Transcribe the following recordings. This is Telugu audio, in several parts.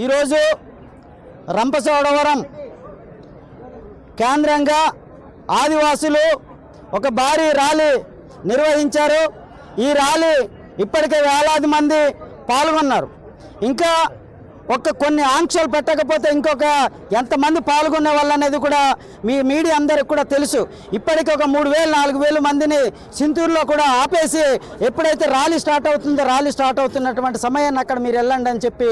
ఈరోజు రంపచోడవరం కేంద్రంగా ఆదివాసులు ఒక భారీ ర్యాలీ నిర్వహించారు। ఈ ర్యాలీ ఇప్పటికే వేలాది మంది పాల్గొన్నారు। ఇంకా కొన్ని ఆంక్షలు పెట్టకపోతే ఇంకొక ఎంతమంది పాల్గొనే వాళ్ళనేది కూడా మీ మీడియా అందరికి కూడా తెలుసు। ఇప్పటికే ఒక 3000-4000 మందిని సింతూరులో కూడా ఆపేసి ఎప్పుడైతే ర్యాలీ స్టార్ట్ అవుతున్నటువంటి సమయాన్ని అక్కడ మీరు వెళ్ళండి అని చెప్పి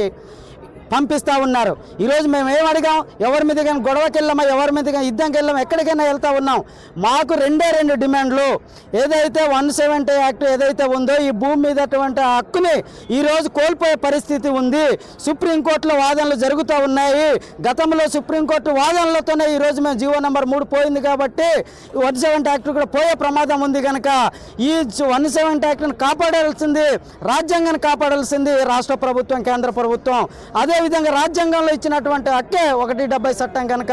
పంపిస్తూ ఉన్నారు। ఈరోజు మేము ఏం అడిగాం, ఎవరి మీద కానీ గొడవకి వెళ్ళామా, ఎవరి మీద కానీ యుద్ధంకి వెళ్ళామా, ఎక్కడికైనా వెళ్తూ ఉన్నాం। మాకు రెండు డిమాండ్లు, ఏదైతే 170 యాక్ట్ ఏదైతే ఉందో ఈ భూమి మీద అటువంటి హక్కుని ఈరోజు కోల్పోయే పరిస్థితి ఉంది। సుప్రీంకోర్టులో వాదనలు జరుగుతూ ఉన్నాయి। గతంలో సుప్రీంకోర్టు వాదనలతోనే ఈరోజు మేము జీవో నెంబర్ 3 పోయింది కాబట్టి 170 యాక్ట్ కూడా పోయే ప్రమాదం ఉంది కనుక ఈ 170 యాక్ట్ని కాపాడాల్సింది, రాజ్యాంగాన్ని కాపాడాల్సింది రాష్ట్ర ప్రభుత్వం, కేంద్ర ప్రభుత్వం। అదే విధంగా రాజ్యాంగంలో ఇచ్చినటువంటి హక్కే 170 చట్టం కనుక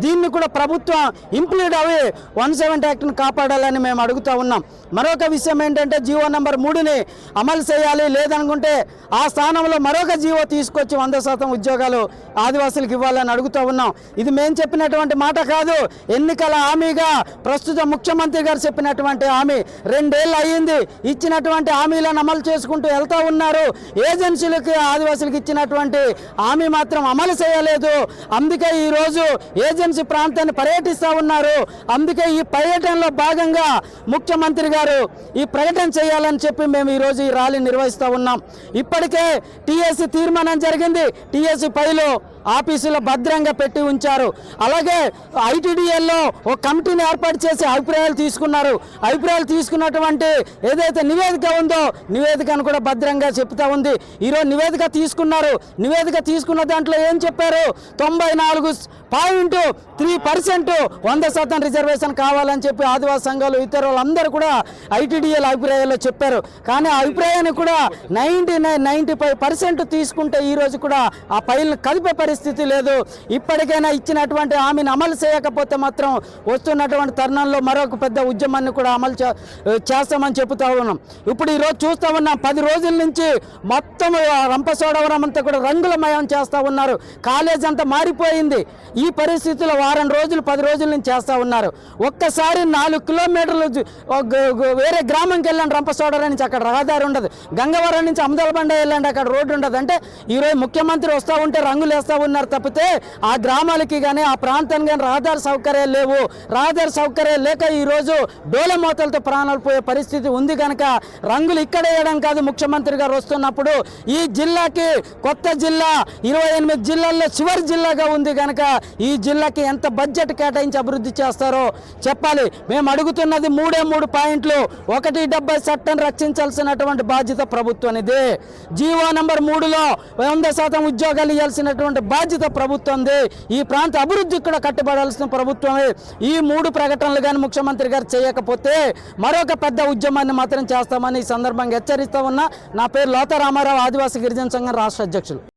దీన్ని కూడా ప్రభుత్వం ఇంప్లీడ్ అవి 170 యాక్ట్ను కాపాడాలని మేము అడుగుతూ ఉన్నాం। మరొక విషయం ఏంటంటే జీవో నెంబర్ 3ని అమలు చేయాలి, లేదనుకుంటే ఆ స్థానంలో మరొక జీవో తీసుకొచ్చి 100% ఉద్యోగాలు ఆదివాసులకు ఇవ్వాలని అడుగుతూ ఉన్నాం। ఇది మేము చెప్పినటువంటి మాట కాదు, ఎన్నికల హామీగా ప్రస్తుత ముఖ్యమంత్రి గారు చెప్పినటువంటి హామీ 2 ఏళ్ళు అయ్యింది। ఇచ్చినటువంటి హామీలను అమలు చేసుకుంటూ వెళ్తూ ఉన్నారు। ఏజెన్సీలకు ఆదివాసులకు ఇచ్చినటువంటి హామీ మాత్రం అమలు చేయలేదు। అందుకే ఈరోజు ఏజెన్సీ ప్రాంతాన్ని పర్యటిస్తూ ఉన్నారు। అందుకే ఈ పర్యటనలో భాగంగా ముఖ్యమంత్రి గారు ఈ ప్రకటన చేయాలని చెప్పి మేము ఈరోజు ఈ ర్యాలీ నిర్వహిస్తూ ఉన్నాం। ఇప్పటికే టీఎస్సీ తీర్మానం జరిగింది, టీఎస్సీ ఫైలు ఆఫీసులో భద్రంగా పెట్టి ఉంచారు। అలాగే ఐటీడీఏలో ఒక కమిటీని ఏర్పాటు చేసి అభిప్రాయాలు తీసుకున్నారు। అభిప్రాయాలు తీసుకున్నటువంటి ఏదైతే నివేదిక ఉందో నివేదికను కూడా భద్రంగా చెప్తా ఉంది। ఈరోజు నివేదిక తీసుకున్నారు। నివేదిక తీసుకున్న దాంట్లో ఏం చెప్పారు, 94.3% 100% రిజర్వేషన్ కావాలని చెప్పి ఆదివాసీ సంఘాలు ఇతరులందరూ కూడా ఐటీడీఏల అభిప్రాయాల్లో చెప్పారు। కానీ ఆ అభిప్రాయాన్ని కూడా 95% తీసుకుంటే ఈరోజు కూడా ఆ ఫైల్ని కదిపే పరిస్థితి లేదు। ఇప్పటికైనా ఇచ్చినటువంటి హామీని అమలు చేయకపోతే మాత్రం వస్తున్నటువంటి తరుణంలో మరొక పెద్ద ఉద్యమాన్ని కూడా అమలు చేస్తామని చెబుతా ఉన్నాం। ఇప్పుడు ఈరోజు చూస్తూ ఉన్నాం, 10 రోజుల నుంచి మొత్తం రంపచోడవరం అంతా కూడా రంగులమయం చేస్తూ ఉన్నారు। కాలేజ్ అంతా మారిపోయింది। ఈ పరిస్థితుల్లో 10 రోజుల నుంచి చేస్తూ ఉన్నారు। ఒక్కసారి 4 కిలోమీటర్లు వేరే గ్రామంకి వెళ్ళండి, రంపచోడవరం నుంచి అక్కడ రహదారి ఉండదు। గంగవరం నుంచి అమదలబండ వెళ్ళండి, అక్కడ రోడ్డు ఉండదు। అంటే ఈరోజు ముఖ్యమంత్రి వస్తూ ఉంటే రంగులు వేస్తూ ఉన్నారు తప్పితే ఆ గ్రామాలకి కానీ ఆ ప్రాంతానికి కానీ రహదారి సౌకర్యాలు లేవు। రహదారి సౌకర్యాలు లేక ఈరోజు డోలమోతలతో ప్రాణాలు పోయే పరిస్థితి ఉంది కనుక రంగులు ఇక్కడ వేయడం కాదు, ముఖ్యమంత్రి గారు వస్తున్నప్పుడు ఈ జిల్లాకి కొత్త జిల్లా 28 జిల్లాల్లో చివరి జిల్లాగా ఉంది కనుక ఈ జిల్లాకి ఎంత బడ్జెట్ కేటాయించి అభివృద్ధి చేస్తారో చెప్పాలి। మేము అడుగుతున్నది 3 పాయింట్లు। 170 చట్టం రక్షించాల్సినటువంటి బాధ్యత ప్రభుత్వానిదే। జీవో నెంబర్ 3లో 100% ఉద్యోగాలు ఇవ్వాల్సినటువంటి బాధ్యత ప్రభుత్వంది। ఈ ప్రాంత అభివృద్ధికి కూడా కట్టుబడాల్సిన ప్రభుత్వమే। ఈ 3 ప్రకటనలు కానీ ముఖ్యమంత్రి గారు చేయకపోతే మరొక పెద్ద ఉద్యమాన్ని మాత్రం చేస్తామని ఈ సందర్భంగా హెచ్చరిస్తా ఉన్నా। నా పేరు లోతా రామారావు, ఆదివాసీ గిరిజన సంఘం రాష్ట్ర అధ్యక్షులు।